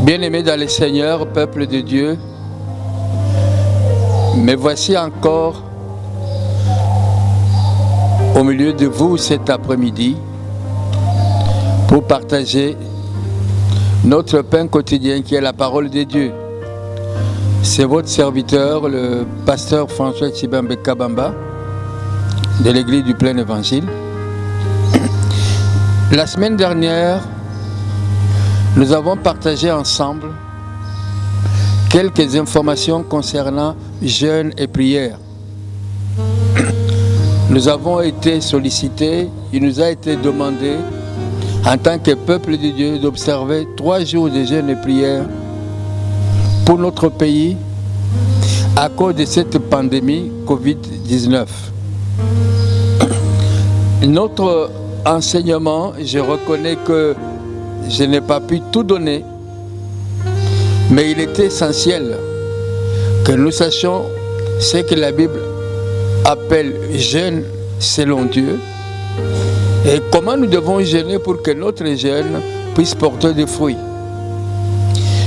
Bien-aimés dans le Seigneur, peuple de Dieu, me voici encore au milieu de vous cet après-midi pour partager notre pain quotidien qui est la parole de Dieu. C'est votre serviteur, le pasteur François Tshibambe Kabamba de l'église du Plein Évangile. La semaine dernière, nous avons partagé ensemble quelques informations concernant jeûne et prière. Nous avons été sollicités, il nous a été demandé en tant que peuple de Dieu d'observer 3 jours de jeûne et prière pour notre pays à cause de cette pandémie Covid-19. Notre enseignement, je reconnais que je n'ai pas pu tout donner, mais il est essentiel que nous sachions ce que la Bible appelle jeûne selon Dieu et comment nous devons jeûner pour que notre jeûne puisse porter des fruits.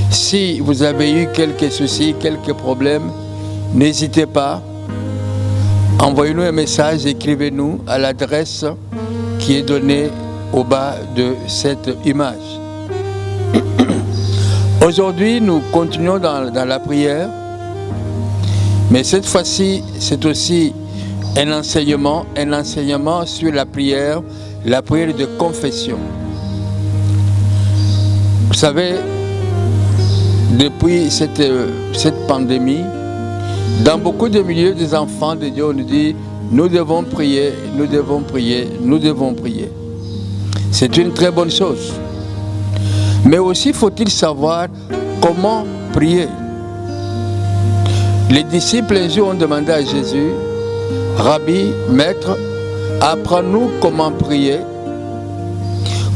Si vous avez eu quelques soucis, quelques problèmes, n'hésitez pas, envoyez-nous un message, écrivez-nous à l'adresse qui est donnée au bas de cette image. Aujourd'hui, nous continuons dans la prière, mais cette fois-ci, c'est aussi un enseignement sur la prière de confession. Vous savez, depuis cette pandémie, dans beaucoup de milieux des enfants de Dieu, on nous dit nous devons prier, nous devons prier, nous devons prier. C'est une très bonne chose. Mais aussi faut-il savoir comment prier. Les disciples un jour ont demandé à Jésus, Rabbi, Maître, apprends-nous comment prier,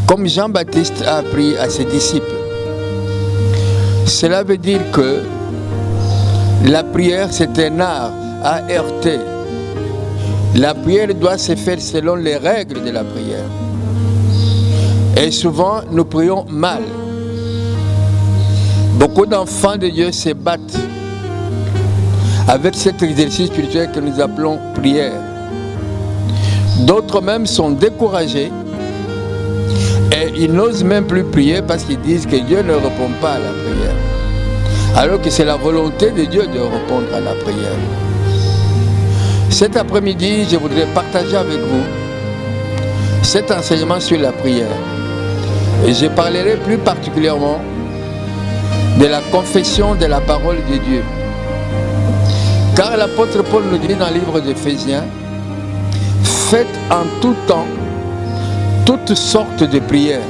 comme Jean-Baptiste a appris à ses disciples. Cela veut dire que la prière, c'est un art à heurter. La prière doit se faire selon les règles de la prière. Et souvent, nous prions mal. Beaucoup d'enfants de Dieu se battent avec cet exercice spirituel que nous appelons prière. D'autres même sont découragés et ils n'osent même plus prier parce qu'ils disent que Dieu ne répond pas à la prière. Alors que c'est la volonté de Dieu de répondre à la prière. Cet après-midi, je voudrais partager avec vous cet enseignement sur la prière. Et je parlerai plus particulièrement de la confession de la parole de Dieu. Car l'apôtre Paul nous dit dans le livre d'Éphésiens, faites en tout temps toutes sortes de prières.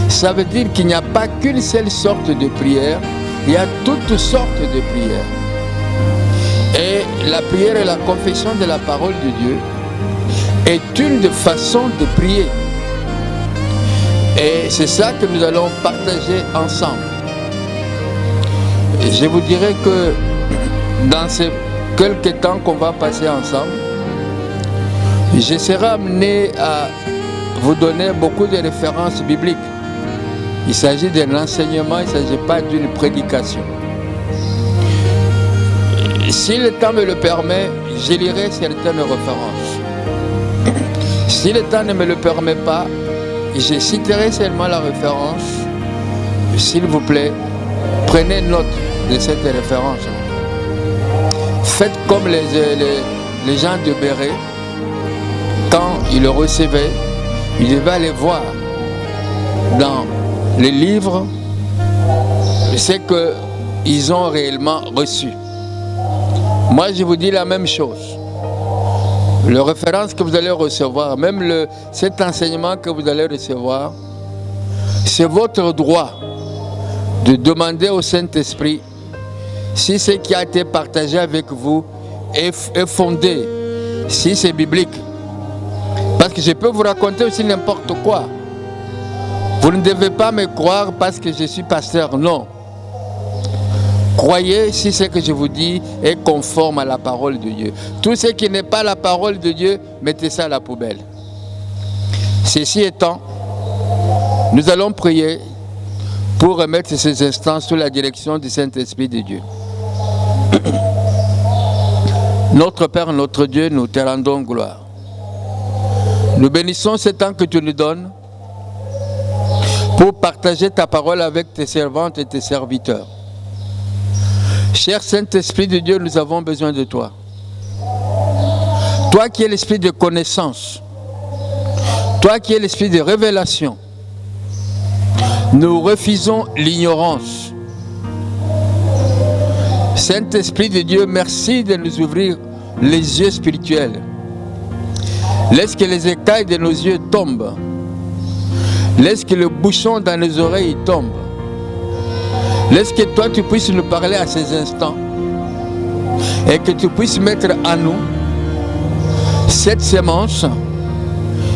Ça veut dire qu'il n'y a pas qu'une seule sorte de prière, il y a toutes sortes de prières. Et la prière et la confession de la parole de Dieu est une des façons de prier. Et c'est ça que nous allons partager ensemble. Et je vous dirai que dans ces quelques temps qu'on va passer ensemble, je serai amené à vous donner beaucoup de références bibliques. Il s'agit d'un enseignement, il ne s'agit pas d'une prédication. Si le temps me le permet, je lirai certaines références. Si le temps ne me le permet pas, je citerai seulement la référence. S'il vous plaît, prenez note de cette référence. Faites comme les gens de Béret, quand ils le recevaient, ils devaient aller voir dans les livres ce qu'ils ont réellement reçu. Moi, je vous dis la même chose. La référence que vous allez recevoir, même cet enseignement que vous allez recevoir, c'est votre droit de demander au Saint-Esprit si ce qui a été partagé avec vous est fondé, si c'est biblique. Parce que je peux vous raconter aussi n'importe quoi. Vous ne devez pas me croire parce que je suis pasteur, non. Croyez si ce que je vous dis est conforme à la parole de Dieu. Tout ce qui n'est pas la parole de Dieu, mettez ça à la poubelle. Ceci étant, nous allons prier pour remettre ces instants sous la direction du Saint-Esprit de Dieu. Notre Père, notre Dieu, nous te rendons gloire. Nous bénissons ce temps que tu nous donnes pour partager ta parole avec tes servantes et tes serviteurs. Cher Saint-Esprit de Dieu, nous avons besoin de toi. Toi qui es l'esprit de connaissance, toi qui es l'esprit de révélation, nous refusons l'ignorance. Saint-Esprit de Dieu, merci de nous ouvrir les yeux spirituels. Laisse que les écailles de nos yeux tombent. Laisse que le bouchon dans nos oreilles tombe. Laisse que toi tu puisses nous parler à ces instants et que tu puisses mettre en nous cette sémence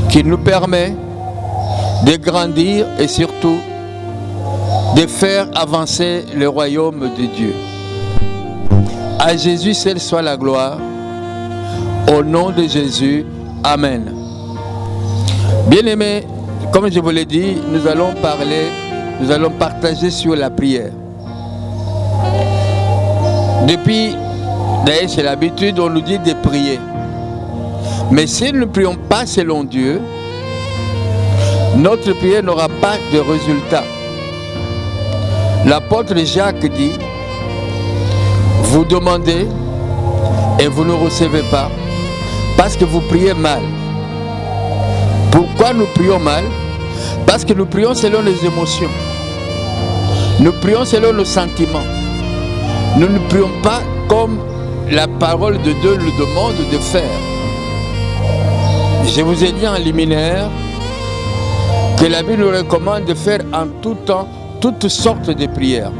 qui nous permet de grandir et surtout de faire avancer le royaume de Dieu. À Jésus seul soit la gloire. Au nom de Jésus, Amen. Bien-aimés, comme je vous l'ai dit, nous allons partager sur la prière. Depuis, d'ailleurs c'est l'habitude, on nous dit de prier. Mais si nous ne prions pas selon Dieu, notre prière n'aura pas de résultat. L'apôtre Jacques dit, vous demandez et vous ne recevez pas parce que vous priez mal. Pourquoi nous prions mal? Parce que nous prions selon les émotions. Nous prions selon nos sentiments. Nous ne prions pas comme la parole de Dieu nous demande de faire. Je vous ai dit en liminaire que la Bible nous recommande de faire en tout temps toutes sortes de prières.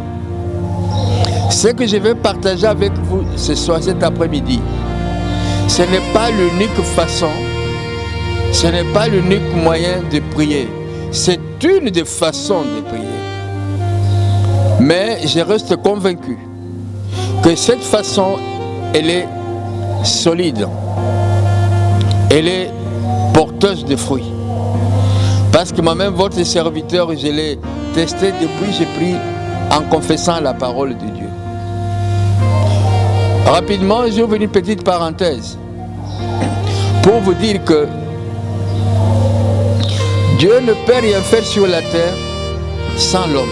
Ce que je vais partager avec vous ce soir, cet après-midi, ce n'est pas l'unique façon, ce n'est pas l'unique moyen de prier. C'est une des façons de prier. Mais je reste convaincu que cette façon, elle est solide. Elle est porteuse de fruits. Parce que moi-même, votre serviteur, je l'ai testé depuis j'ai pris en confessant la parole de Dieu. Rapidement, j'ouvre une petite parenthèse pour vous dire que Dieu ne peut rien faire sur la terre sans l'homme.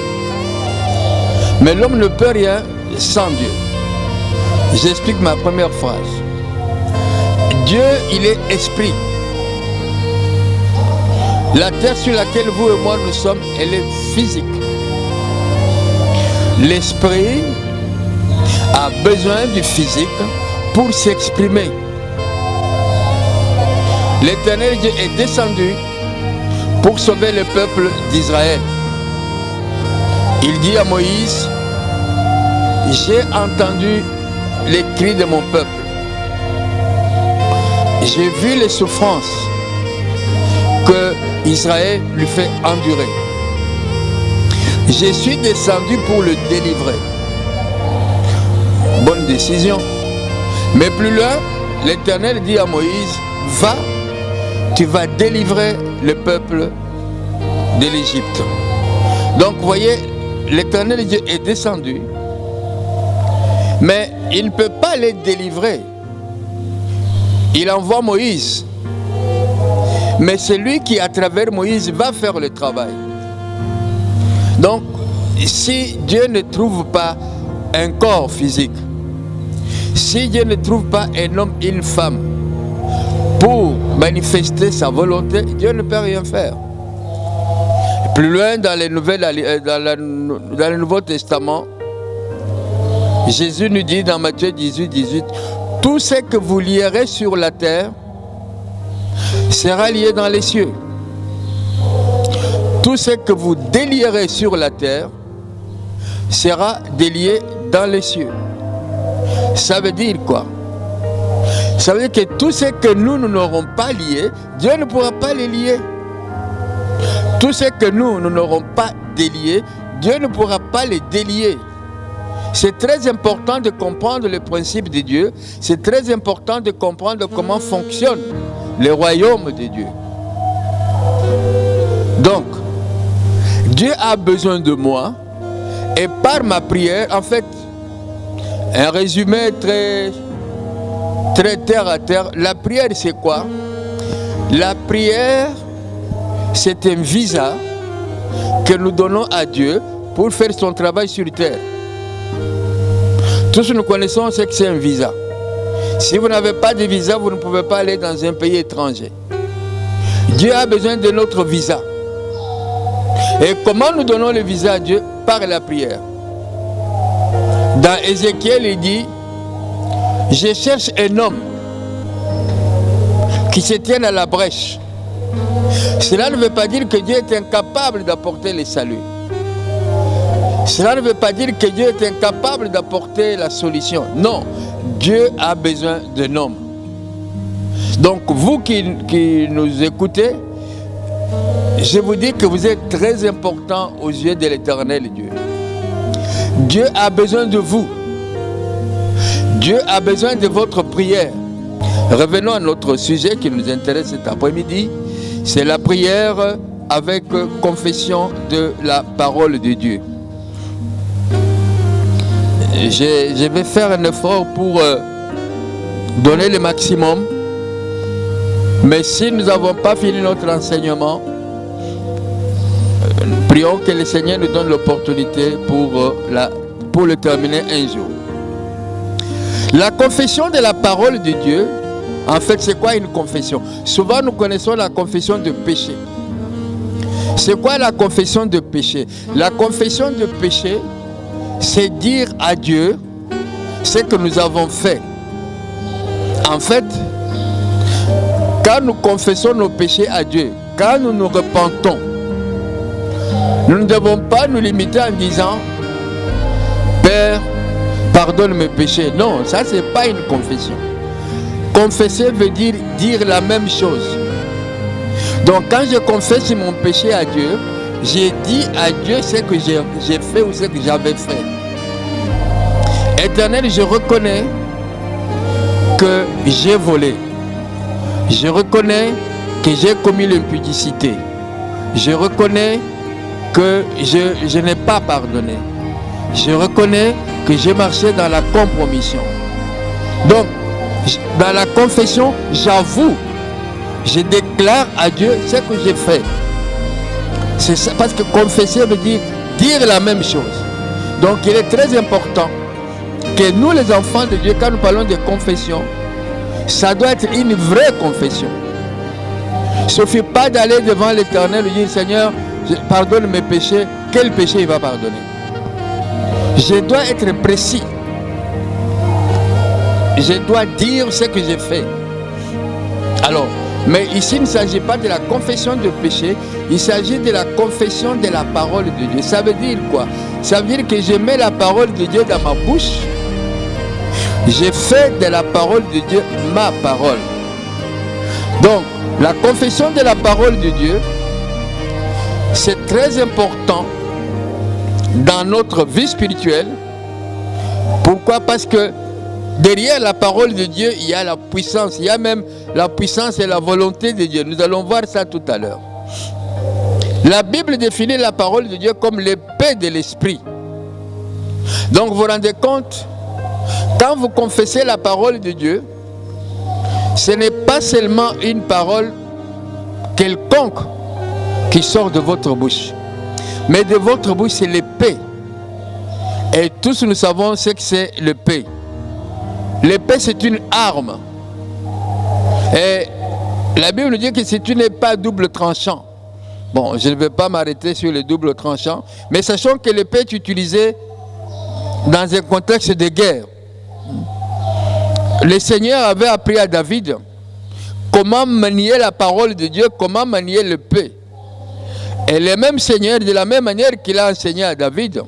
Mais l'homme ne peut rien sans Dieu. J'explique ma première phrase. Dieu, il est esprit. La terre sur laquelle vous et moi nous sommes, elle est physique. L'esprit a besoin du physique pour s'exprimer. L'Éternel Dieu est descendu pour sauver le peuple d'Israël. Il dit à Moïse, j'ai entendu les cris de mon peuple. J'ai vu les souffrances que Israël lui fait endurer. Je suis descendu pour le délivrer. Bonne décision. Mais plus loin, l'Éternel dit à Moïse, va, tu vas délivrer le peuple de l'Égypte. Donc vous voyez, l'Éternel Dieu est descendu, mais il ne peut pas les délivrer. Il envoie Moïse. Mais c'est lui qui, à travers Moïse, va faire le travail. Donc, si Dieu ne trouve pas un corps physique, si Dieu ne trouve pas un homme et une femme pour manifester sa volonté, Dieu ne peut rien faire. Plus loin dans le Nouveau Testament, Jésus nous dit dans Matthieu 18, 18, tout ce que vous lierez sur la terre sera lié dans les cieux. Tout ce que vous délierez sur la terre sera délié dans les cieux. Ça veut dire quoi? Ça veut dire que tout ce que nous n'aurons pas lié, Dieu ne pourra pas les lier. Tout ce que nous n'aurons pas délié, Dieu ne pourra pas les délier. C'est très important de comprendre le principe de Dieu. C'est très important de comprendre comment fonctionne le royaume de Dieu. Donc, Dieu a besoin de moi Et par ma prière, en fait, un résumé très terre à terre, la prière c'est quoi? La prière, c'est un visa que nous donnons à Dieu pour faire son travail sur terre. Tous nous connaissons ce que c'est un visa. Si vous n'avez pas de visa, vous ne pouvez pas aller dans un pays étranger. Dieu a besoin de notre visa. Et comment nous donnons le visa à Dieu? Par la prière. Dans Ézéchiel, il dit, je cherche un homme qui se tienne à la brèche. Cela ne veut pas dire que Dieu est incapable d'apporter le salut. Cela ne veut pas dire que Dieu est incapable d'apporter la solution. Non, Dieu a besoin d'un homme. Donc vous qui nous écoutez, je vous dis que vous êtes très important aux yeux de l'Éternel Dieu. Dieu a besoin de vous. Dieu a besoin de votre prière. Revenons à notre sujet qui nous intéresse cet après-midi. C'est la prière avec confession de la parole de Dieu. Je vais faire un effort pour donner le maximum. Mais si nous n'avons pas fini notre enseignement, prions que le Seigneur nous donne l'opportunité pour le terminer un jour. La confession de la parole de Dieu, en fait, c'est quoi une confession? Souvent, nous connaissons la confession de péché. C'est quoi la confession de péché? La confession de péché, c'est dire à Dieu ce que nous avons fait. En fait, quand nous confessons nos péchés à Dieu, quand nous nous repentons, nous ne devons pas nous limiter en disant « Père, pardonne mes péchés ». Non, ça c'est pas une confession. Confesser veut dire la même chose. Donc quand je confesse mon péché à Dieu, j'ai dit à Dieu ce que j'ai fait ou ce que j'avais fait. Éternel, je reconnais que j'ai volé. Je reconnais que j'ai commis l'impudicité. Je reconnais que je n'ai pas pardonné. Je reconnais que j'ai marché dans la compromission. Donc, dans la confession, j'avoue, je déclare à Dieu ce que j'ai fait. C'est ça, parce que confesser veut dire la même chose. Donc, il est très important que nous, les enfants de Dieu, quand nous parlons de confession, ça doit être une vraie confession. Il ne suffit pas d'aller devant l'Éternel et dire « Seigneur, pardonne mes péchés ». Quel péché il va pardonner? Je dois être précis. Je dois dire ce que j'ai fait. Alors, mais ici, il ne s'agit pas de la confession de péché, il s'agit de la confession de la parole de Dieu. Ça veut dire quoi? Ça veut dire que je mets la parole de Dieu dans ma bouche. J'ai fait de la parole de Dieu ma parole. Donc, la confession de la parole de Dieu, c'est très important dans notre vie spirituelle. Pourquoi? Parce que derrière la parole de Dieu, il y a la puissance. Il y a même la puissance et la volonté de Dieu. Nous allons voir ça tout à l'heure. La Bible définit la parole de Dieu comme l'épée de l'esprit. Donc, vous vous rendez compte? Quand vous confessez la parole de Dieu, ce n'est pas seulement une parole quelconque qui sort de votre bouche. Mais de votre bouche, c'est l'épée. Et tous nous savons ce que c'est l'épée. L'épée, c'est une arme. Et la Bible nous dit que c'est une épée à double tranchant. Bon, je ne vais pas m'arrêter sur les doubles tranchants, mais sachons que l'épée est utilisée dans un contexte de guerre. Le Seigneur avait appris à David comment manier la parole de Dieu, comment manier l'épée. Et le même Seigneur, de la même manière qu'il a enseigné à David,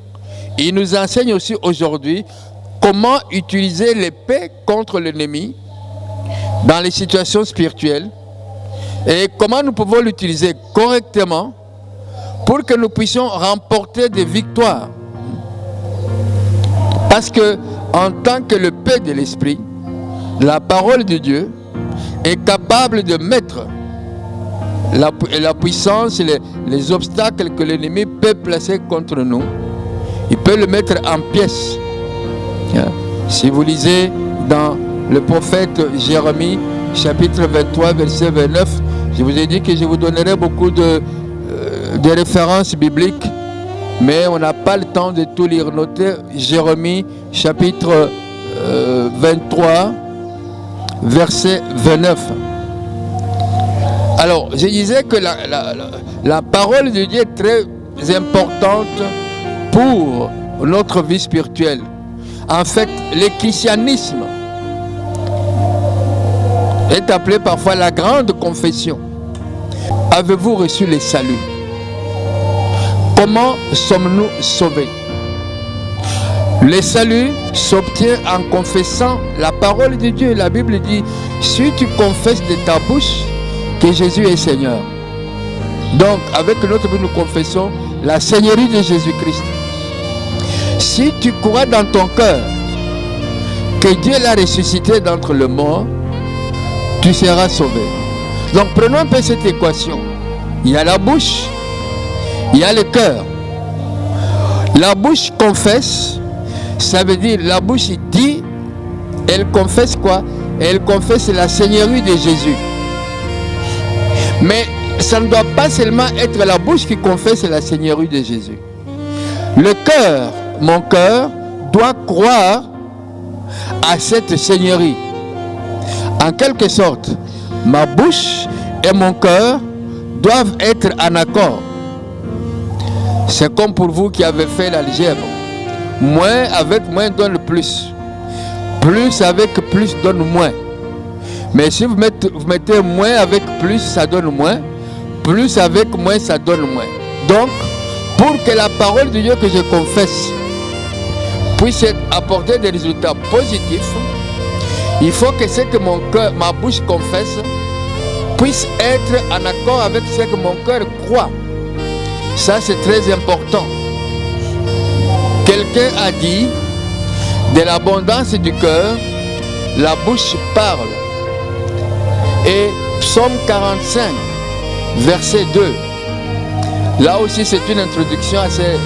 il nous enseigne aussi aujourd'hui comment utiliser l'épée contre l'ennemi dans les situations spirituelles et comment nous pouvons l'utiliser correctement pour que nous puissions remporter des victoires. Parce que en tant que l'épée de l'esprit, la parole de Dieu est capable de mettre la puissance et les obstacles que l'ennemi peut placer contre nous il peut le mettre en pièces. Si vous lisez dans le prophète Jérémie, chapitre 23, verset 29, je vous ai dit que je vous donnerai beaucoup de références bibliques, mais on n'a pas le temps de tout lire. Notez Jérémie, chapitre 23, verset 29. Alors, je disais que la parole de Dieu est très importante pour notre vie spirituelle. En fait, le christianisme est appelé parfois la grande confession. Avez-vous reçu le salut? Comment sommes-nous sauvés? Le salut s'obtient en confessant la parole de Dieu. La Bible dit, si tu confesses de ta bouche que Jésus est Seigneur. Donc, avec notre bouche, nous confessons la Seigneurie de Jésus-Christ. Si tu crois dans ton cœur que Dieu l'a ressuscité d'entre les morts, tu seras sauvé. Donc, prenons un peu cette équation. Il y a la bouche, il y a le cœur. La bouche confesse, ça veut dire la bouche dit, elle confesse quoi? Elle confesse la Seigneurie de Jésus. Mais ça ne doit pas seulement être la bouche qui confesse la Seigneurie de Jésus. Le cœur, mon cœur, doit croire à cette Seigneurie. En quelque sorte, ma bouche et mon cœur doivent être en accord. C'est comme pour vous qui avez fait l'algèbre. Moins avec moins donne plus. Plus avec plus donne moins. Mais si vous mettez moins avec plus, ça donne moins. Plus avec moins, ça donne moins. Donc, pour que la parole de Dieu que je confesse puisse apporter des résultats positifs, il faut que ce que mon cœur, ma bouche confesse puisse être en accord avec ce que mon cœur croit. Ça, c'est très important. Quelqu'un a dit, de l'abondance du cœur, la bouche parle. Et Psaume 45, verset 2. Là aussi, c'est une introduction assez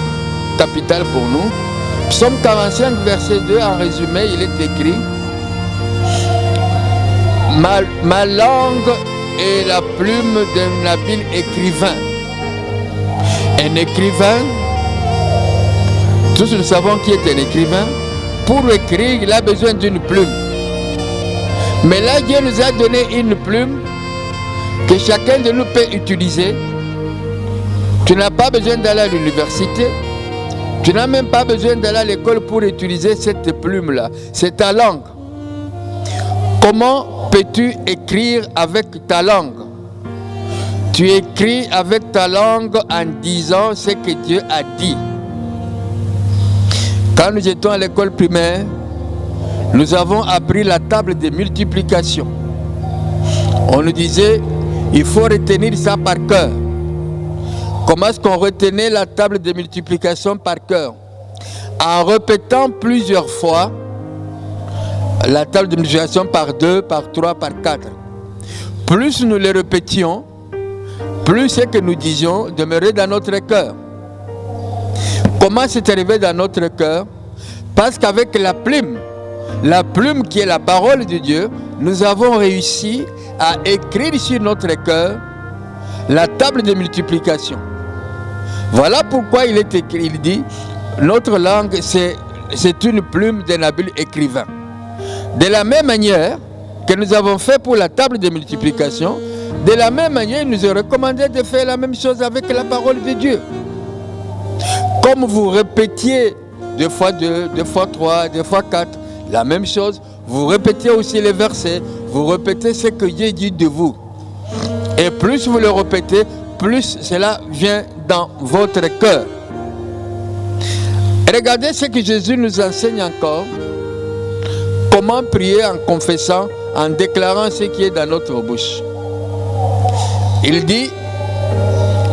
capitale pour nous. Psaume 45, verset 2, en résumé, il est écrit: ma langue est la plume d'un habile écrivain. Un écrivain, tous nous savons qui est un écrivain. Pour écrire, il a besoin d'une plume. Mais là, Dieu nous a donné une plume que chacun de nous peut utiliser. Tu n'as pas besoin d'aller à l'université. Tu n'as même pas besoin d'aller à l'école pour utiliser cette plume-là. C'est ta langue. Comment peux-tu écrire avec ta langue? Tu écris avec ta langue en disant ce que Dieu a dit. Quand nous étions à l'école primaire, nous avons appris la table de multiplication. On nous disait, il faut retenir ça par cœur. Comment est-ce qu'on retenait la table de multiplication par cœur? En répétant plusieurs fois la table de multiplication par 2, par 3, par 4. Plus nous le répétions, plus ce que nous disions demeurait dans notre cœur. Comment c'est arrivé dans notre cœur? Parce qu'avec la plume qui est la parole de Dieu, nous avons réussi à écrire sur notre cœur la table de multiplication. Voilà pourquoi il est écrit, il dit, notre langue c'est une plume d'un habile écrivain. De la même manière que nous avons fait pour la table de multiplication, de la même manière, il nous est recommandé de faire la même chose avec la parole de Dieu. Comme vous répétiez 2 fois 2, 2 fois 3, 2 fois 4, la même chose, vous répétez aussi les versets, vous répétez ce que Dieu dit de vous. Et plus vous le répétez, plus cela vient dans votre cœur. Regardez ce que Jésus nous enseigne encore. Comment prier en confessant, en déclarant ce qui est dans notre bouche. Il dit,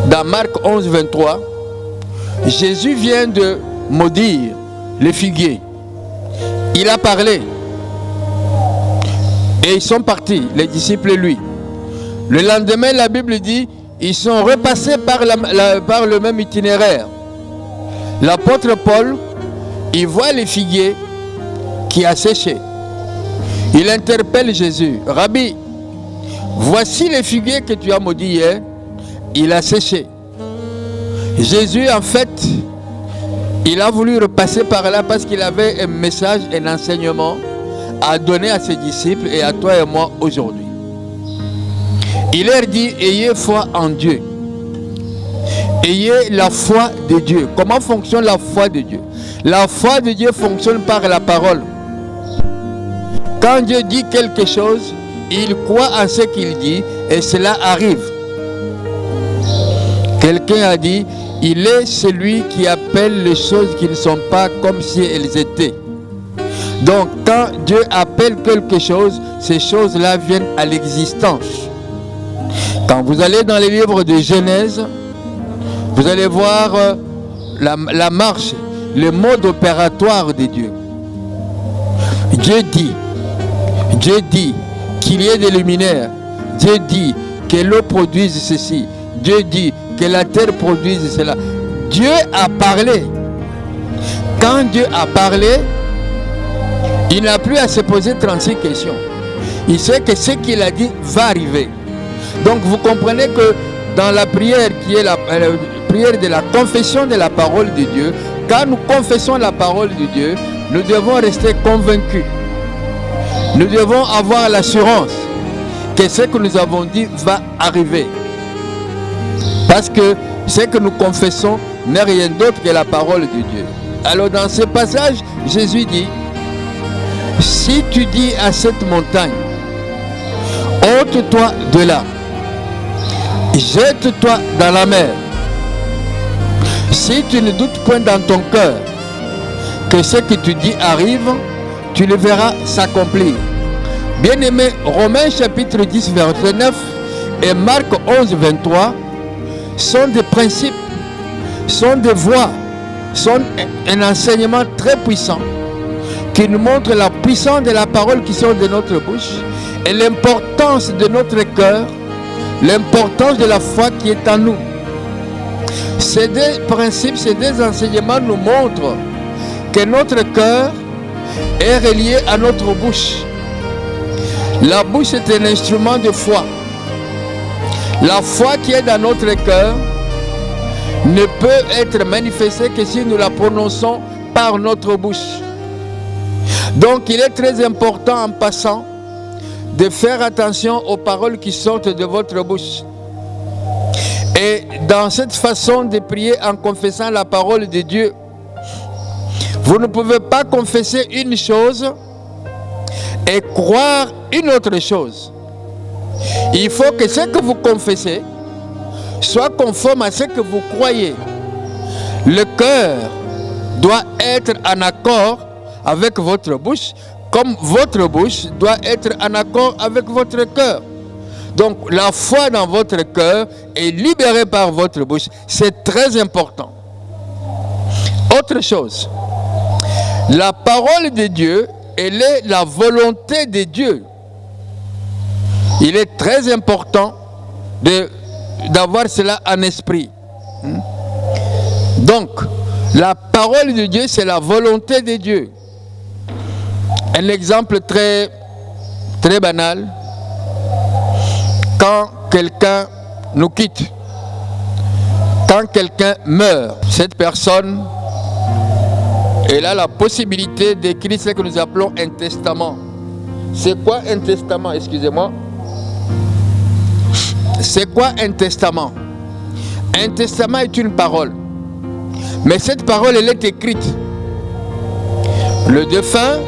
dans Marc 11, 23, Jésus vient de maudire les figuiers. Il a parlé. Et ils sont partis, les disciples et lui. Le lendemain, la Bible dit, ils sont repassés par le même itinéraire. l'apôtre Paul, il voit les figuiers qui a séché. Il interpelle Jésus. Rabbi, voici les figuiers que tu as maudits hier, il a séché. Jésus, en fait, il a voulu repasser par là parce qu'il avait un message, un enseignement à donner à ses disciples et à toi et moi aujourd'hui. Il leur dit, ayez foi en Dieu. Ayez la foi de Dieu. Comment fonctionne la foi de Dieu? La foi de Dieu fonctionne par la parole. Quand Dieu dit quelque chose, il croit en ce qu'il dit et cela arrive. Quelqu'un a dit, il est celui qui appelle les choses qui ne sont pas comme si elles étaient. Donc quand Dieu appelle quelque chose, ces choses-là viennent à l'existence. Quand vous allez dans les livres de Genèse, vous allez voir la marche, le mode opératoire de Dieu. Dieu dit qu'il y ait des luminaires. Dieu dit que l'eau produise ceci. Dieu dit que la terre produise cela. Dieu a parlé. Quand Dieu a parlé, il n'a plus à se poser 36 questions. Il sait que ce qu'il a dit va arriver. Donc vous comprenez que dans la prière qui est la prière de la confession de la parole de Dieu, quand nous confessons la parole de Dieu, nous devons rester convaincus. Nous devons avoir l'assurance que ce que nous avons dit va arriver. Parce que ce que nous confessons n'est rien d'autre que la parole de Dieu. Alors dans ce passage, Jésus dit, si tu dis à cette montagne, ôte-toi de là, jette-toi dans la mer. Si tu ne doutes point dans ton cœur que ce que tu dis arrive, tu le verras s'accomplir. Bien-aimé, Romains chapitre 10, verset 9 et Marc 11, 23 sont des principes, sont des voies, sont un enseignement très puissant qui nous montre la puissance de la parole qui sort de notre bouche et l'importance de notre cœur, l'importance de la foi qui est en nous. Ces deux principes, ces deux enseignements nous montrent que notre cœur est relié à notre bouche. La bouche est un instrument de foi. La foi qui est dans notre cœur ne peut être manifestée que si nous la prononçons par notre bouche. Donc il est très important en passant de faire attention aux paroles qui sortent de votre bouche. Et dans cette façon de prier en confessant la parole de Dieu, vous ne pouvez pas confesser une chose et croire une autre chose. Il faut que ce que vous confessez soit conforme à ce que vous croyez. Le cœur doit être en accord avec votre bouche, comme votre bouche doit être en accord avec votre cœur. Donc la foi dans votre cœur est libérée par votre bouche. C'est très important. Autre chose, la parole de Dieu, elle est la volonté de Dieu. Il est très important d'avoir cela en esprit. Donc, la parole de Dieu, c'est la volonté de Dieu. Un exemple très, très banal. Quand quelqu'un nous quitte, quand quelqu'un meurt, cette personne, elle a la possibilité d'écrire ce que nous appelons un testament. C'est quoi un testament? Excusez-moi. C'est quoi un testament? Un testament est une parole. Mais cette parole, elle est écrite. Le défunt,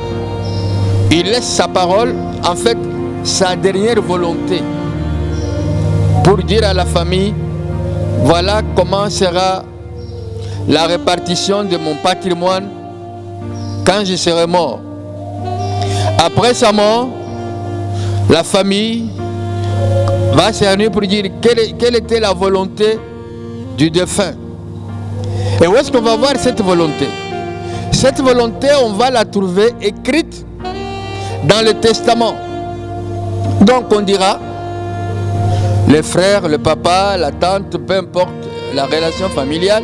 il laisse sa parole, en fait, sa dernière volonté, pour dire à la famille, voilà comment sera la répartition de mon patrimoine quand je serai mort. Après sa mort, la famille va se réunir pour dire quelle était la volonté du défunt. Et où est-ce qu'on va voir cette volonté? Cette volonté, on va la trouver écrite dans le testament. Donc on dira, les frères, le papa, la tante, peu importe la relation familiale,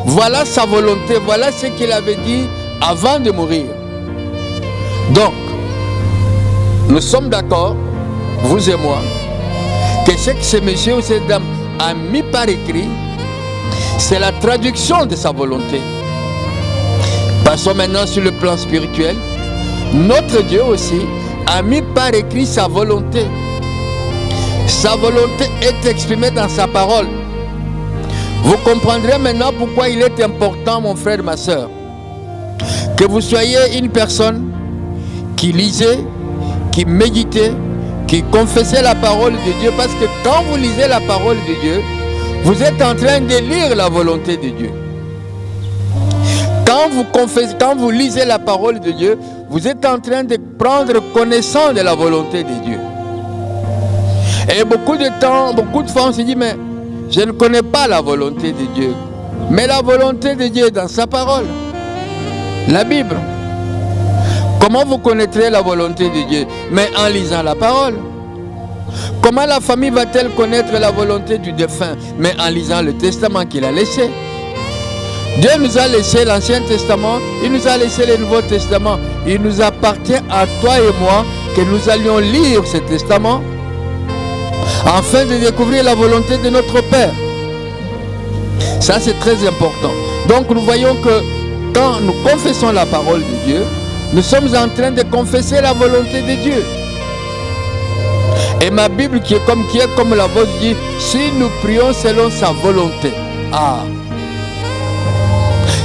Voilà sa volonté, voilà ce qu'il avait dit avant de mourir. Donc, nous sommes d'accord, vous et moi, que ce que ce monsieur ou cette dame a mis par écrit, c'est la traduction de sa volonté. Passons maintenant sur le plan spirituel. Notre Dieu aussi a mis par écrit sa volonté. Sa volonté est exprimée dans sa parole. Vous comprendrez maintenant pourquoi il est important, mon frère, ma soeur, que vous soyez une personne qui lisait, qui méditait, qui confessait la parole de Dieu. Parce que quand vous lisez la parole de Dieu, vous êtes en train de lire la volonté de Dieu. Quand vous lisez la parole de Dieu, vous êtes en train de prendre connaissance de la volonté de Dieu. Et beaucoup de fois, on se dit, mais je ne connais pas la volonté de Dieu. Mais la volonté de Dieu est dans sa parole, la Bible. Comment vous connaîtrez la volonté de Dieu? Mais en lisant la parole. Comment la famille va-t-elle connaître la volonté du défunt? Mais en lisant le testament qu'il a laissé. Dieu nous a laissé l'Ancien Testament, il nous a laissé le Nouveau Testament. Il nous appartient à toi et moi que nous allions lire ce testament afin de découvrir la volonté de notre Père. Ça, c'est très important. Donc, nous voyons que quand nous confessons la parole de Dieu, nous sommes en train de confesser la volonté de Dieu. Et ma Bible qui est comme la vôtre dit, si nous prions selon sa volonté.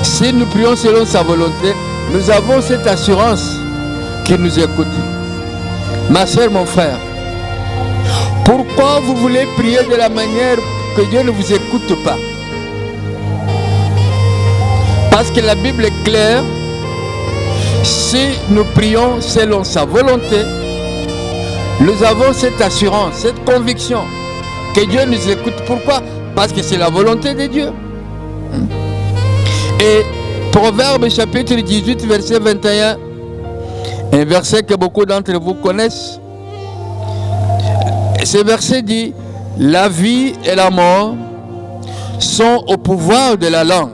Si nous prions selon sa volonté, nous avons cette assurance qu'il nous écoute. Ma soeur, mon frère, pourquoi vous voulez prier de la manière que Dieu ne vous écoute pas? Parce que la Bible est claire. Si nous prions selon sa volonté, nous avons cette assurance, cette conviction que Dieu nous écoute. Pourquoi? Parce que c'est la volonté de Dieu. Et Proverbe chapitre 18, verset 21, un verset que beaucoup d'entre vous connaissent. Ce verset dit, la vie et la mort sont au pouvoir de la langue.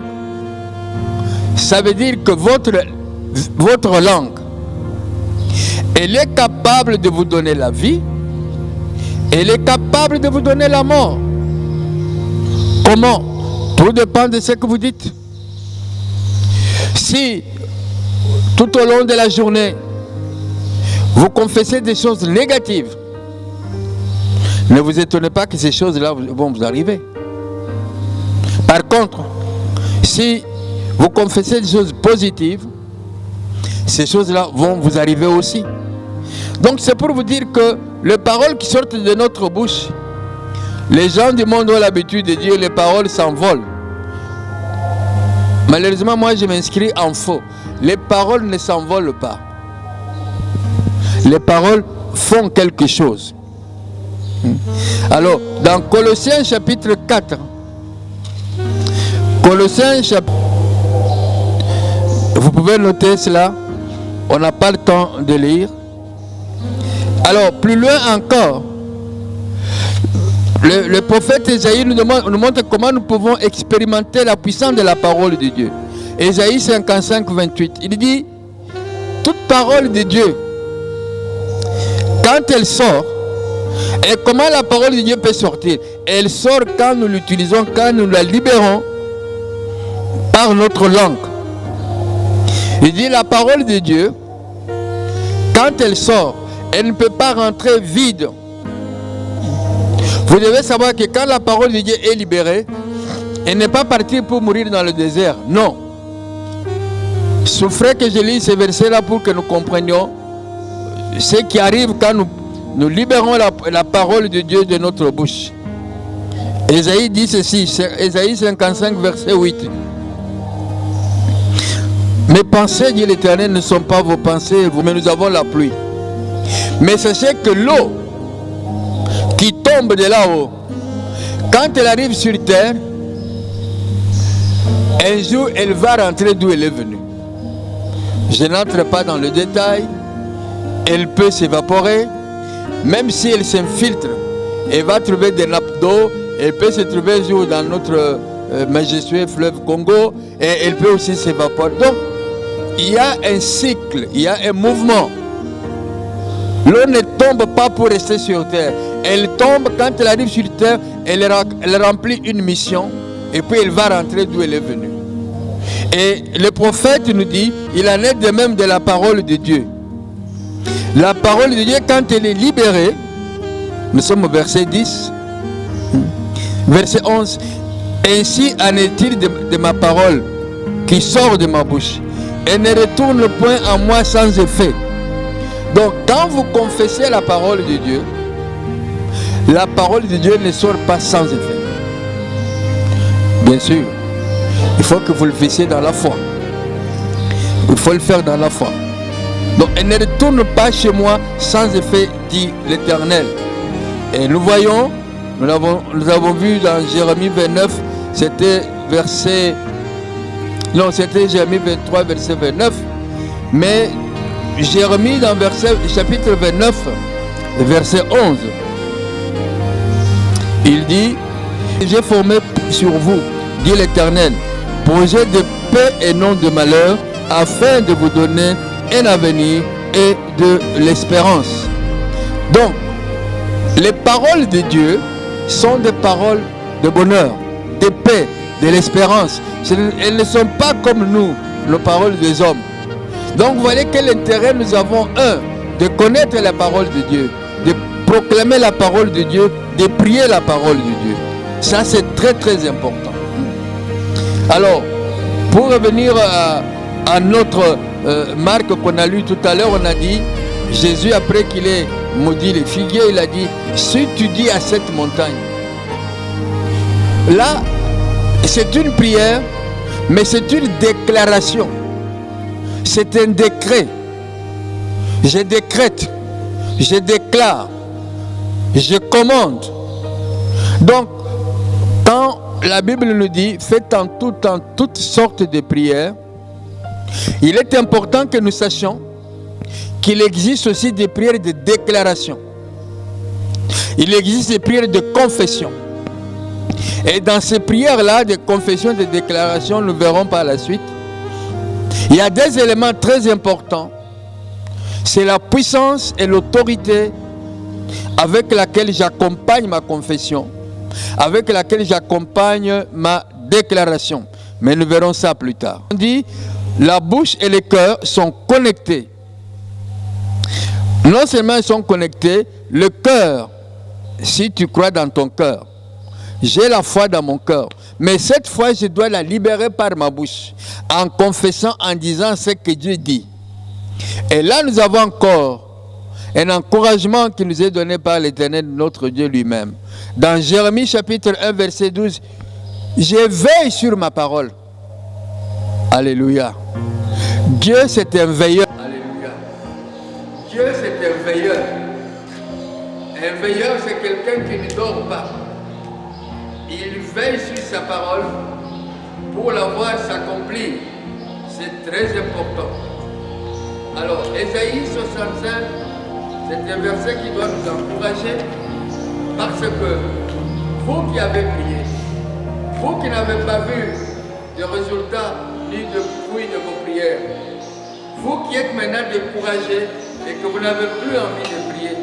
Ça veut dire que votre langue, elle est capable de vous donner la vie, elle est capable de vous donner la mort. Comment? Tout dépend de ce que vous dites. Si tout au long de la journée, vous confessez des choses négatives, ne vous étonnez pas que ces choses-là vont vous arriver. Par contre, si vous confessez des choses positives, ces choses-là vont vous arriver aussi. Donc c'est pour vous dire que les paroles qui sortent de notre bouche, les gens du monde ont l'habitude de dire les paroles s'envolent. Malheureusement, moi je m'inscris en faux. Les paroles ne s'envolent pas. Les paroles font quelque chose. Alors, dans Colossiens chapitre 4, Colossiens chapitre... Vous pouvez noter cela. On n'a pas le temps de lire. Alors, plus loin encore, le prophète Ésaïe nous montre comment nous pouvons expérimenter la puissance de la parole de Dieu. Ésaïe 55, 28. Il dit, toute parole de Dieu, quand elle sort, et comment la parole de Dieu peut sortir? Elle sort quand nous l'utilisons, quand nous la libérons par notre langue. Il dit la parole de Dieu, quand elle sort, elle ne peut pas rentrer vide. Vous devez savoir que quand la parole de Dieu est libérée, elle n'est pas partie pour mourir dans le désert. Non. Souffrez que je lis ces versets-là pour que nous comprenions ce qui arrive quand nous libérons la parole de Dieu de notre bouche. Ésaïe dit ceci, Ésaïe 55, verset 8. Mes pensées, dit l'Éternel, ne sont pas vos pensées, mais nous avons la pluie. Mais sachez que l'eau qui tombe de là-haut, quand elle arrive sur terre, un jour, elle va rentrer d'où elle est venue. Je n'entre pas dans le détail. Elle peut s'évaporer, même si elle s'infiltre, elle va trouver des nappes d'eau, elle peut se trouver un jour dans notre majestueux fleuve Congo, et elle peut aussi s'évaporer. Donc, il y a un cycle, il y a un mouvement. L'eau ne tombe pas pour rester sur terre. Elle tombe quand elle arrive sur terre, elle remplit une mission, et puis elle va rentrer d'où elle est venue. Et le prophète nous dit, il en est de même de la parole de Dieu. La parole de Dieu, quand elle est libérée, nous sommes au verset 10, verset 11, ainsi en est-il de ma parole qui sort de ma bouche. Elle ne retourne point en moi sans effet. Donc, quand vous confessez la parole de Dieu ne sort pas sans effet. Bien sûr, il faut que vous le fassiez dans la foi. Il faut le faire dans la foi. Donc, elle ne retourne pas chez moi sans effet, dit l'Éternel. Et nous voyons, nous avons vu dans Jérémie 29, c'était Jérémie 23, verset 29, mais Jérémie dans chapitre 29, verset 11, il dit, j'ai formé sur vous, dit l'Éternel, projet de paix et non de malheur, afin de vous donner un avenir et de l'espérance. Donc, les paroles de Dieu sont des paroles de bonheur, de paix, de l'espérance. Elles ne sont pas comme nous, les paroles des hommes. Donc vous voyez quel intérêt nous avons, de connaître la parole de Dieu, de proclamer la parole de Dieu, de prier la parole de Dieu. Ça c'est très très important. Alors, pour revenir à notre Marc qu'on a lu tout à l'heure, on a dit, Jésus après qu'il ait maudit les figuiers, il a dit, si tu dis à cette montagne, là, c'est une prière, mais c'est une déclaration. C'est un décret. Je décrète, je déclare, je commande. Donc, quand la Bible nous dit, faites en tout temps toutes sortes de prières, il est important que nous sachions qu'il existe aussi des prières de déclaration. Il existe des prières de confession. Et dans ces prières-là, de confession et de déclaration, nous verrons par la suite, il y a des éléments très importants. C'est la puissance et l'autorité avec laquelle j'accompagne ma confession, avec laquelle j'accompagne ma déclaration. Mais nous verrons ça plus tard. On dit, la bouche et le cœur sont connectés. Non seulement ils sont connectés, le cœur, si tu crois dans ton cœur, j'ai la foi dans mon cœur, mais cette foi, je dois la libérer par ma bouche, en confessant, en disant ce que Dieu dit. Et là, nous avons encore un encouragement qui nous est donné par l'Éternel, notre Dieu lui-même. Dans Jérémie chapitre 1, verset 12, je veille sur ma parole. Alléluia. Dieu, c'est un veilleur. Alléluia. Dieu, c'est un veilleur. Un veilleur, c'est quelqu'un qui ne dort pas. Il veille sur sa parole pour la voir s'accomplir. C'est très important. Alors, Ésaïe 65, c'est un verset qui doit nous encourager parce que vous qui avez prié, vous qui n'avez pas vu de résultats ni de fruits de vos prières, vous qui êtes maintenant découragés et que vous n'avez plus envie de prier,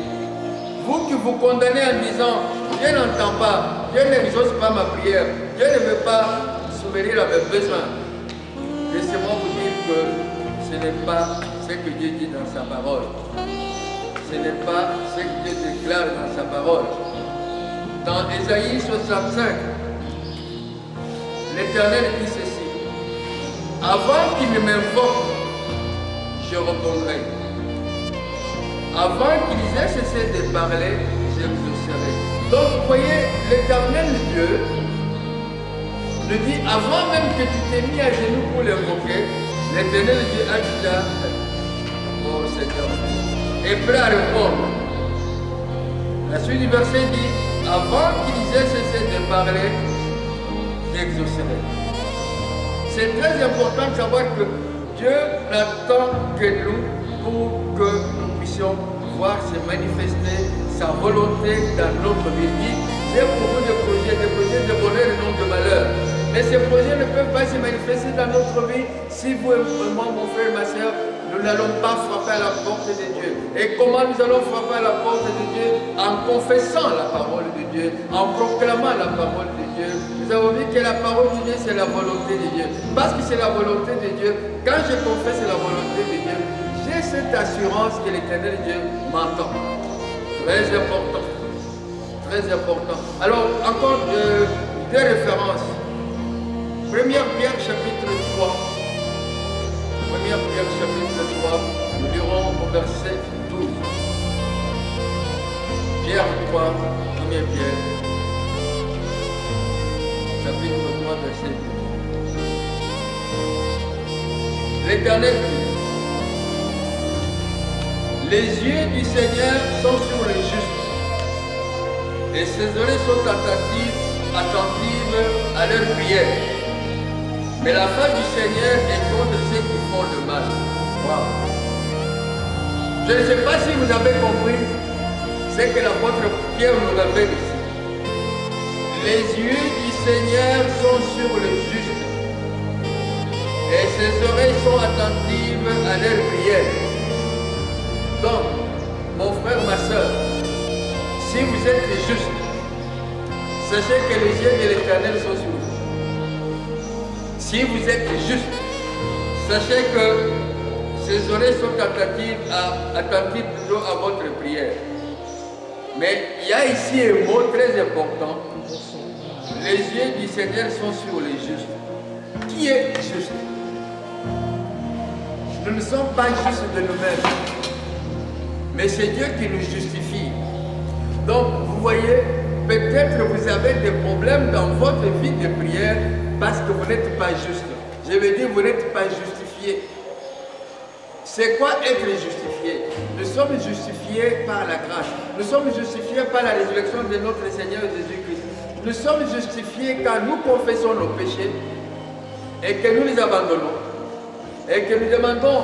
vous qui vous condamnez en disant Dieu n'entend pas, Dieu n'exauce pas ma prière, Dieu ne veut pas subvenir à mes besoins. Laissez-moi vous dire que ce n'est pas ce que Dieu dit dans sa parole. Ce n'est pas ce que Dieu déclare dans sa parole. Dans Ésaïe 65, l'Éternel dit ceci. Avant qu'il ne m'invoque, je répondrai. Avant qu'ils aient cessé de parler, j'exaucerai. Donc, vous voyez, l'Éternel Dieu nous dit, avant même que tu t'aies mis à genoux pour l'invoquer, l'Éternel Dieu a déjà, oh Seigneur, est prêt à répondre. La suite du verset dit, avant qu'ils aient cessé de parler, j'exaucerai. C'est très important de savoir que Dieu n'attend que nous pour que nous puissions voir se manifester sa volonté dans notre vie. J'ai pour vous des projets de bonheur et non de malheur. Mais ces projets ne peuvent pas se manifester dans notre vie si vous et moi, mon frère, ma soeur, nous n'allons pas frapper à la porte de Dieu. Et comment nous allons frapper à la porte de Dieu? En confessant la parole de Dieu, en proclamant la parole de Dieu. Nous avons vu que la parole de Dieu, c'est la volonté de Dieu. Parce que c'est la volonté de Dieu, quand je confesse la volonté de Dieu, j'ai cette assurance que l'Éternel Dieu m'entend. Très important. Très important. Alors, encore deux références. Première Pierre chapitre 3. Première Pierre chapitre 3. Nous lirons au verset 12. Pierre 3, 1 Pierre. Chapitre 3, verset 12. L'Éternel dit, les yeux du Seigneur sont sur les justes, et ses oreilles sont attentives à leurs prières. Mais la face du Seigneur est contre ceux qui font le mal. Wow. Je ne sais pas si vous avez compris ce que l'apôtre Pierre nous révèle ici. Les yeux du Seigneur sont sur les justes, et ses oreilles sont attentives à leurs prières. Donc, mon frère, ma soeur, si vous êtes juste, sachez que les yeux de l'Éternel sont sur vous. Si vous êtes juste, sachez que ses oreilles sont attentives à votre prière. Mais il y a ici un mot très important. Les yeux du Seigneur sont sur les justes. Qui est juste? Nous ne sommes pas justes de nous-mêmes, mais c'est Dieu qui nous justifie. Donc, vous voyez, peut-être vous avez des problèmes dans votre vie de prière parce que vous n'êtes pas juste. Je veux dire, vous n'êtes pas justifié. C'est quoi être justifié? Nous sommes justifiés par la grâce. Nous sommes justifiés par la résurrection de notre Seigneur Jésus-Christ. Nous sommes justifiés quand nous confessons nos péchés et que nous les abandonnons et que nous demandons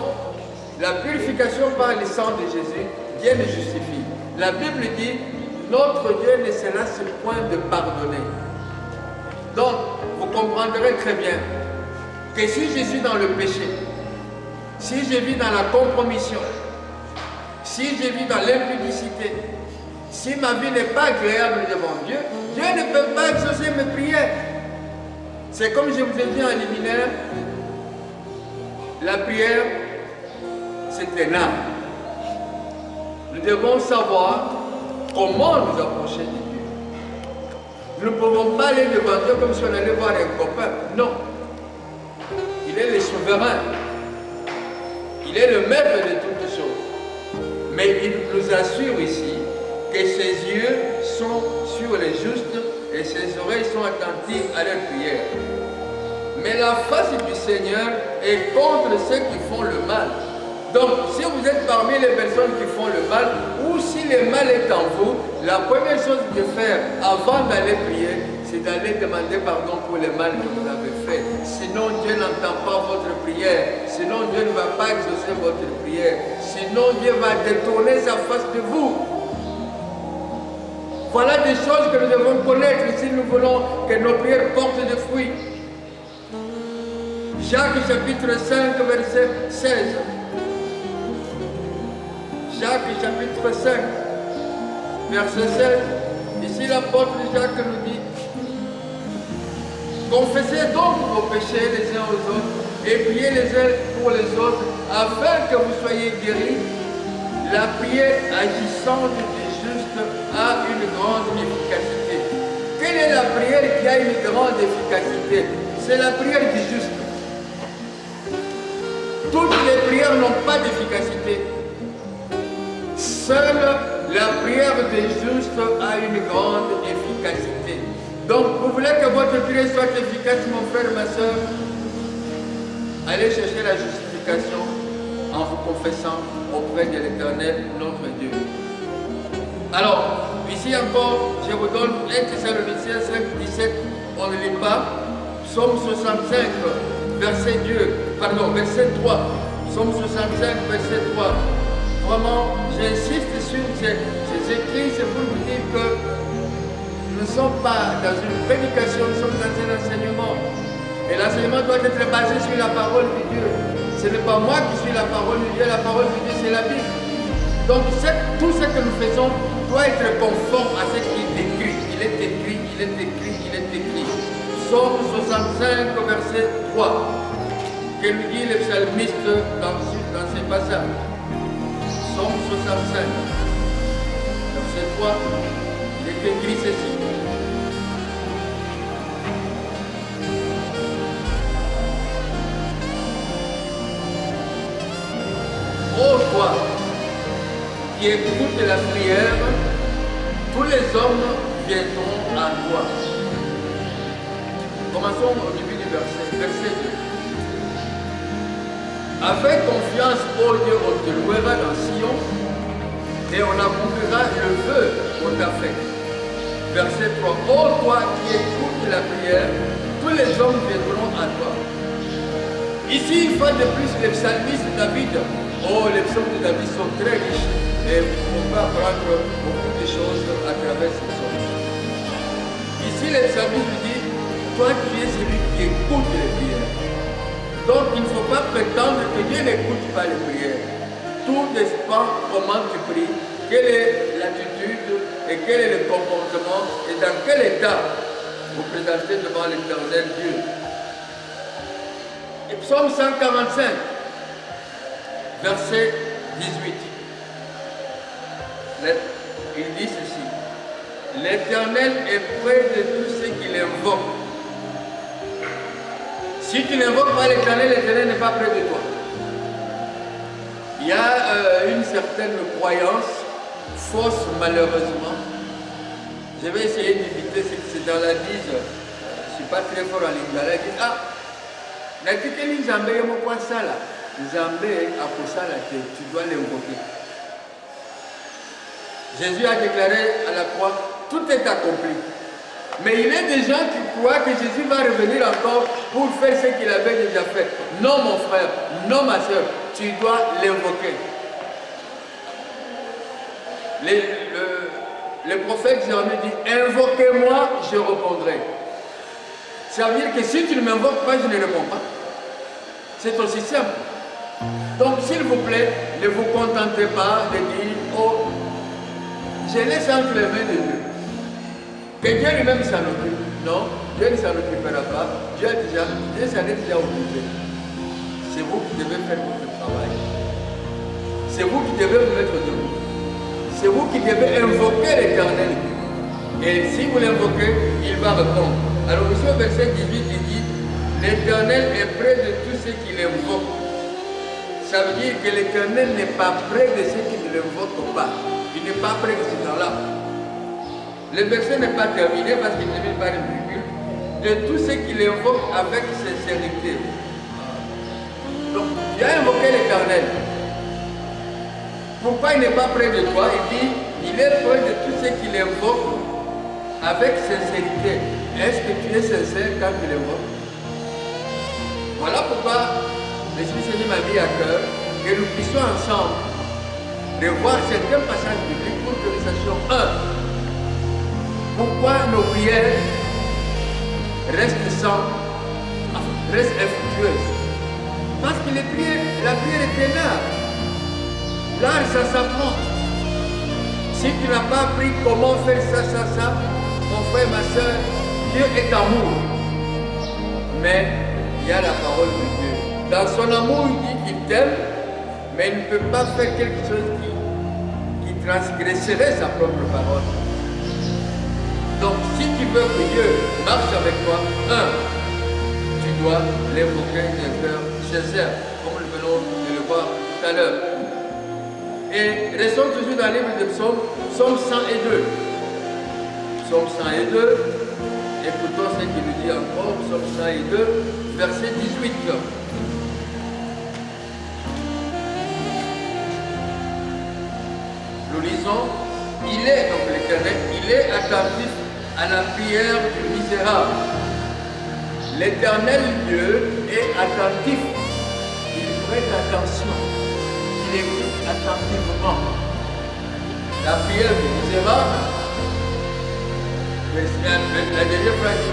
la purification par le sang de Jésus. Dieu nous justifie. La Bible dit, notre Dieu ne se lasse point de pardonner. Donc, vous comprendrez très bien que si je suis dans le péché, si je vis dans la compromission, si je vis dans l'impudicité, si ma vie n'est pas agréable devant Dieu, Dieu ne peut pas exaucer mes prières. C'est comme je vous ai dit en liminaire, la prière, c'est un art. Nous devons savoir comment nous approcher de Dieu. Nous ne pouvons pas aller devant Dieu comme si on allait voir un copain. Non. Il est le souverain. Il est le maître de toutes choses. Mais il nous assure ici que ses yeux sont sur les justes et ses oreilles sont attentives à leurs prières. Mais la face du Seigneur est contre ceux qui font le mal. Donc, si vous êtes parmi les personnes qui font le mal, ou si le mal est en vous, la première chose de faire avant d'aller prier, c'est d'aller demander pardon pour le mal que vous avez fait. Sinon, Dieu n'entend pas votre prière. Sinon, Dieu ne va pas exaucer votre prière. Sinon, Dieu va détourner sa face de vous. Voilà des choses que nous devons connaître si nous voulons que nos prières portent des fruits. Jacques chapitre 5, verset 16. Jacques chapitre 5, verset 16. Ici l'apôtre Jacques nous dit, confessez donc vos péchés les uns aux autres et priez les uns pour les autres afin que vous soyez guéris. La prière agissante du juste a une grande efficacité. Quelle est la prière qui a une grande efficacité? C'est la prière du juste. Toutes les prières n'ont pas d'efficacité. Seule la prière des justes a une grande efficacité. Donc, vous voulez que votre prière soit efficace, mon frère, ma soeur? Allez chercher la justification en vous confessant auprès de l'Éternel, notre Dieu. Alors, ici encore, je vous donne 1 Thessaloniciens 5, 17, on ne lit pas. Psaume 65, verset 3. Psaume 65, verset 3. Vraiment, j'insiste sur ces écrits, c'est pour vous dire que nous ne sommes pas dans une prédication, nous sommes dans un enseignement. Et l'enseignement doit être basé sur la parole de Dieu. Ce n'est pas moi qui suis la parole de Dieu c'est la Bible. Donc tout ce que nous faisons doit être conforme à ce qui est écrit. Il est écrit. Psaume 65, verset 3. Que nous dit le psalmiste dans ces passages. Psaume 65, verset 3. Il est écrit ceci. Ô toi qui écoutes la prière, tous les hommes viendront à toi. Commençons au début du verset 2. Avec confiance, ô Dieu, on te louera dans Sion et on accomplira le vœu qu'on t'a fait. Verset 3. Ô toi qui écoutes la prière, tous les hommes viendront à toi. Ici, une fois de plus, les psalmistes de David. Oh, les psaumes de David sont très riches et on peut apprendre beaucoup de choses à travers ces psaumes. Ici, les psalmistes disent, toi tu es celui qui écoute les prières. Donc, il ne faut pas prétendre que Dieu n'écoute pas les prières. Tout dépend comment tu pries, quelle est l'attitude et quel est le comportement et dans quel état vous présentez devant l'Éternel Dieu. Et psaume 145. Verset 18. Il dit ceci. L'Éternel est près de tous ceux qui l'invoquent. Si tu n'invoques pas l'Éternel n'est pas près de toi. Il y a une certaine croyance, fausse malheureusement. Je vais essayer d'éviter ce que c'est dans la dise. Je ne suis pas très fort en lingala. Il dit, Natikeli Nzambe yomokwa sala. Nzambe akosala te, tu dois l'invoquer. Jésus a déclaré à la croix, tout est accompli. Mais il y a des gens qui croient que Jésus va revenir encore pour faire ce qu'il avait déjà fait. Non mon frère, non ma soeur, tu dois l'invoquer. Le prophète Jérémie dit, invoquez-moi, je répondrai. Ça veut dire que si tu ne m'invoques pas, je ne réponds pas. C'est aussi simple. Donc, s'il vous plaît, ne vous contentez pas de dire, oh, je laisse entre les mains de Dieu. Que Dieu lui-même s'en occupe. Non, Dieu ne s'en occupera pas. Dieu s'en est déjà occupé. C'est vous qui devez faire votre travail. C'est vous qui devez vous mettre debout. C'est vous qui devez invoquer l'Éternel. Et si vous l'invoquez, il va répondre. Alors, ici au verset 18, il dit, l'Éternel est près de tous ceux qui l'invoquent. Ça veut dire que l'Éternel n'est pas près de ceux qui ne l'invoquent pas. Il n'est pas près de ces gens-là. Le verset n'est pas terminé parce qu'il termine par une virgule. De tous ceux qui l'invoquent avec sincérité. Donc, tu as invoqué l'Éternel. Pourquoi il n'est pas près de toi? Il dit, il est près de tous ceux qui l'invoquent avec sincérité. Est-ce que tu es sincère quand tu l'invoques? Voilà pourquoi l'Esprit Seigneur m'a mis à cœur que nous puissions ensemble revoir certains passages bibliques pour que nous sachions pourquoi nos prières restent infructueuses. Parce que la prière est ténèbre. L'art, ça s'apprend. Si tu n'as pas appris comment faire ça, mon frère, ma soeur, Dieu est amour. Mais il y a la parole de Dieu. Dans son amour, il dit qu'il t'aime, mais il ne peut pas faire quelque chose qui transgresserait sa propre parole. Donc, si tu veux que Dieu marche avec toi, tu dois l'évoquer d'un cœur sincère, comme nous venons de le voir tout à l'heure. Et restons toujours dans le livre de Psaume, Psaume 102. Psaume 102, écoutons ce qu'il nous dit encore, Psaume 102, verset 18. Nous lisons, il est, donc l'Éternel, il est attentif à la prière du misérable. L'Éternel Dieu est attentif, il prête attention, il écoute attentivement. La prière du misérable, la dernière phrase,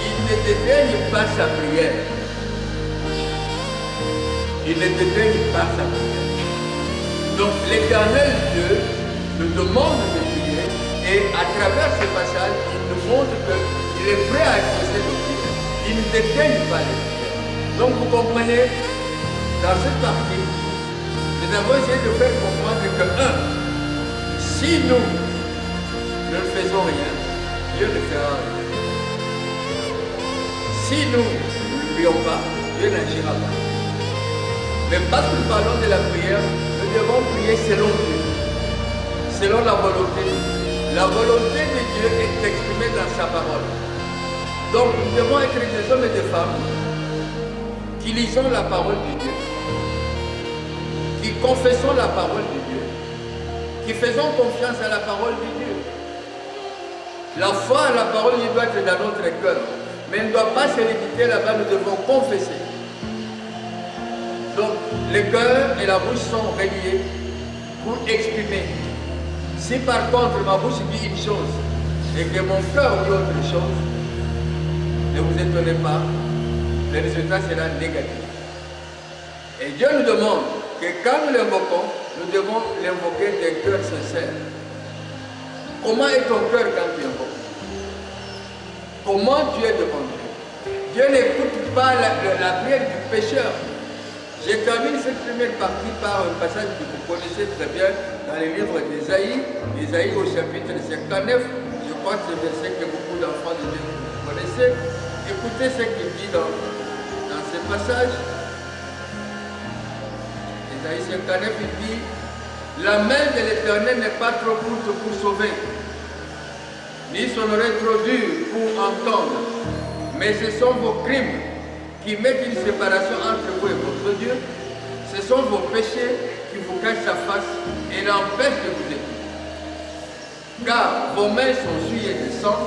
il il ne dédaigne pas sa prière. Il ne dédaigne pas sa prière. Donc l'Éternel Dieu nous demande de prier et à travers ce passage, il nous montre qu'il est prêt à exaucer nos prières. Il ne dédaigne pas les prières. Donc vous comprenez, dans cette partie, nous avons essayé de faire comprendre que, si nous ne faisons rien, Dieu ne fera rien. Si nous ne prions pas, Dieu n'agira pas. Mais parce que nous parlons de la prière, nous devons prier selon Dieu, selon la volonté de Dieu. La volonté de Dieu est exprimée dans sa parole. Donc nous devons être des hommes et des femmes qui lisons la parole de Dieu, qui confessons la parole de Dieu, qui faisons confiance à la parole de Dieu. La foi à la parole de Dieu doit être dans notre cœur, mais elle ne doit pas se limiter là-bas, nous devons confesser. Donc, le cœur et la bouche sont reliés pour exprimer. Si par contre ma bouche dit une chose et que mon cœur dit autre chose, ne vous étonnez pas, le résultat sera négatif. Et Dieu nous demande que quand nous l'invoquons, nous devons l'invoquer d'un cœur sincère. Comment est ton cœur quand tu invoques? Comment tu es devant Dieu? Dieu n'écoute pas la prière du pécheur. Je termine cette première partie par un passage que vous connaissez très bien dans le livre d'Ésaïe, Ésaïe au chapitre 59. Je crois que c'est le verset que beaucoup d'enfants de Dieu connaissez. Écoutez ce qu'il dit dans ce passage. Ésaïe 59, il dit: la main de l'Éternel n'est pas trop courte pour sauver, ni son oreille trop dure pour entendre, mais ce sont vos crimes qui mettent une séparation entre vous et votre Dieu. Ce sont vos péchés qui vous cachent sa face et l'empêchent de vous écouter. Car vos mains sont souillées de sang,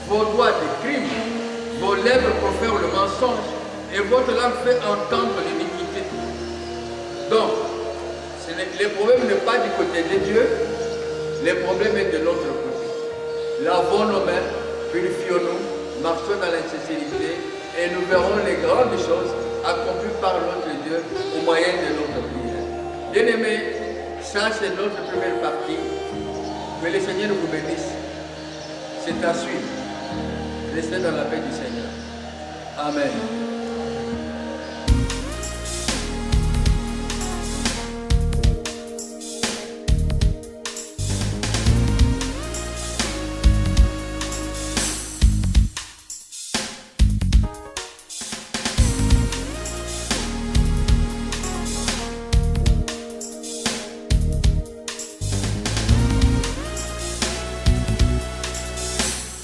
vos doigts de crime, vos lèvres profèrent le mensonge et votre langue fait entendre l'iniquité. Donc, le problème n'est pas du côté de Dieu, le problème est de l'autre côté. Lavons nos mains, purifions-nous, marchons dans la sincérité et nous verrons les grandes choses accomplies par notre Dieu au moyen de notre prière. Bien-aimés, ça c'est notre première partie. Que le Seigneur vous bénisse. C'est à suivre. Restez dans la paix du Seigneur. Amen.